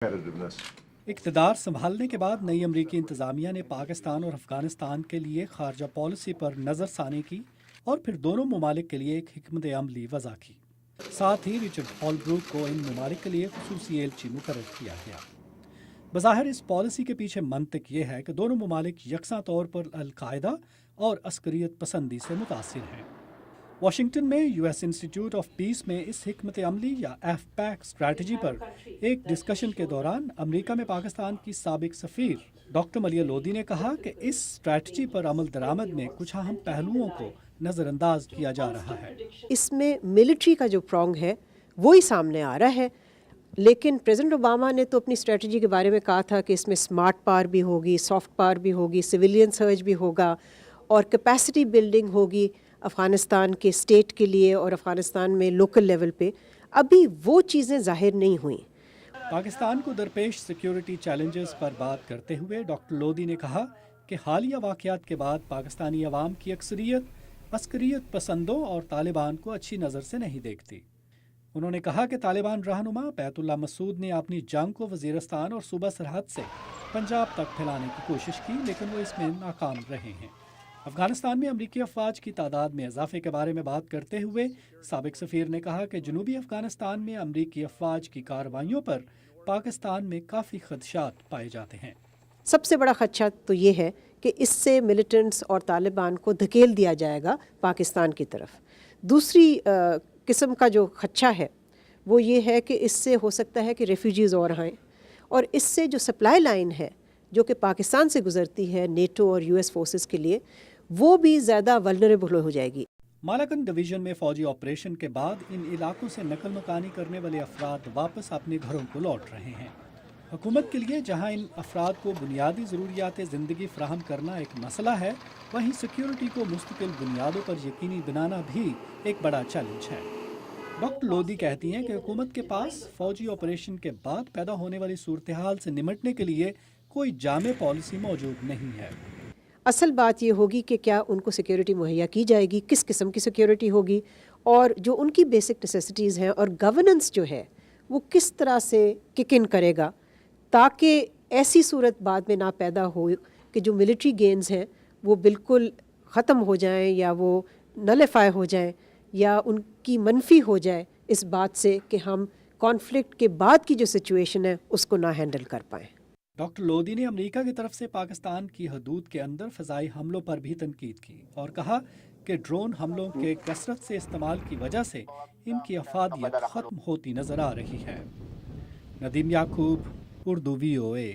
इक़्तिदार संभालने के बाद नई अमरीकी इंतज़ामिया ने पाकिस्तान और अफ़गानिस्तान के लिए खारजा पॉलिसी पर नज़रसानी की और फिर दोनों ममालिक के लिए एक हिकमत अमली वज़ा की। साथ ही रिचर्ड हॉलब्रूक को इन ममालिक के लिए ख़ुसूसी एलची मुकर्रर किया गया। बज़ाहिर इस पॉलिसी के पीछे मंतक ये है कि दोनों ममालिक यकसा तौर पर अल-कायदा और अस्करियत पसंदी से मुतासिर हैं। वाशिंगटन में यूएस इंस्टीट्यूट ऑफ पीस में इस हिकमत अमली या एफपैक स्ट्रैटेजी पर एक डिस्कशन के दौरान अमेरिका में पाकिस्तान की साबिक सफ़ीर डॉक्टर मलिया लोदी ने कहा कि इस स्ट्रैटेजी पर अमल दरामद में कुछ अहम पहलुओं को नज़रअंदाज किया जा रहा है। इसमें मिलिट्री का जो प्रॉन्ग है वो ही सामने आ रहा है, लेकिन प्रेसिडेंट ओबामा ने तो अपनी स्ट्रेटजी के बारे में कहा था कि इसमें स्मार्ट पावर भी होगी, सॉफ्ट पावर भी होगी, सिविलियन सर्ज भी होगा और कैपेसिटी बिल्डिंग होगी अफ़गानिस्तान के स्टेट के लिए और अफ़गानिस्तान में लोकल लेवल पे। अभी वो चीज़ें ज़ाहिर नहीं हुई। पाकिस्तान को दरपेश सिक्योरिटी चैलेंजेस पर बात करते हुए डॉक्टर लोदी ने कहा कि हालिया वाक़यात के बाद पाकिस्तानी अवाम की अक्सरियत अस्करियत पसंदों और तालिबान को अच्छी नज़र से नहीं देखती। उन्होंने कहा कि तालिबान रहनुमा बैतुल्ला मसूद ने अपनी जंग को वज़ीरिस्तान और सूबा सरहद से पंजाब तक फैलाने की कोशिश की, लेकिन वो इसमें नाकाम रहे हैं। अफगानिस्तान में अमरीकी अफवाज की तादाद में इजाफे के बारे में बात करते हुए साबिक सफ़ीर ने कहा कि जनूबी अफगानिस्तान में अमरीकी अफवाज की कार्रवाइयों पर पाकिस्तान में काफ़ी खदशात पाए जाते हैं। सबसे बड़ा खदशा तो ये है कि इससे मिलिटेंट्स और तालिबान को धकेल दिया जाएगा पाकिस्तान की तरफ। दूसरी किस्म का जो खदशा है वो ये है कि इससे हो सकता है कि रेफ्यूजीज़ और आएँ और इससे जो सप्लाई लाइन है जो कि पाकिस्तान से गुजरती है नेटो और यूएस फोर्सेस के लिए, वो भी ज़्यादा वल्नरेबल हो जाएगी। मालाकन डिवीज़न में फ़ौजी ऑपरेशन के बाद इन इलाकों से नकल मकानी करने वाले अफराद वापस अपने घरों को लौट रहे हैं। हुकूमत के लिए जहां इन अफराद को बुनियादी ज़रूरियात ज़िंदगी फराहम करना एक मसला है, वहीं सिक्योरिटी को मुस्तकिल बुनियादों पर यकीनी बनाना भी एक बड़ा चैलेंज है। डॉक्टर लोदी कहती हैं कि हुकूमत के पास फ़ौजी ऑपरेशन के बाद पैदा होने वाली सूरत हाल से निमटने के लिए कोई जामे पॉलिसी मौजूद नहीं है। असल बात ये होगी कि क्या उनको सिक्योरिटी मुहैया की जाएगी, किस किस्म की सिक्योरिटी होगी और जो उनकी बेसिक नेसेसिटीज़ हैं और गवर्नेंस जो है वो किस तरह से किक इन करेगा ताकि ऐसी सूरत बाद में ना पैदा हो कि जो मिलिट्री गेन्स हैं वो बिल्कुल ख़त्म हो जाएं या वो नलिफाई हो जाएं या उनकी मनफी हो जाए, इस बात से कि हम कॉन्फ्लिक्ट के बाद की जो सिचुएशन है उसको ना हैंडल कर पाएँ। डॉक्टर लोदी ने अमेरिका की तरफ से पाकिस्तान की हदूद के अंदर फ़ज़ाई हमलों पर भी तनकीद की और कहा कि ड्रोन हमलों के कसरत से इस्तेमाल की वजह से इनकी अफादियत ख़त्म होती नज़र आ रही है। नदीम याकूब, उर्दू VOA।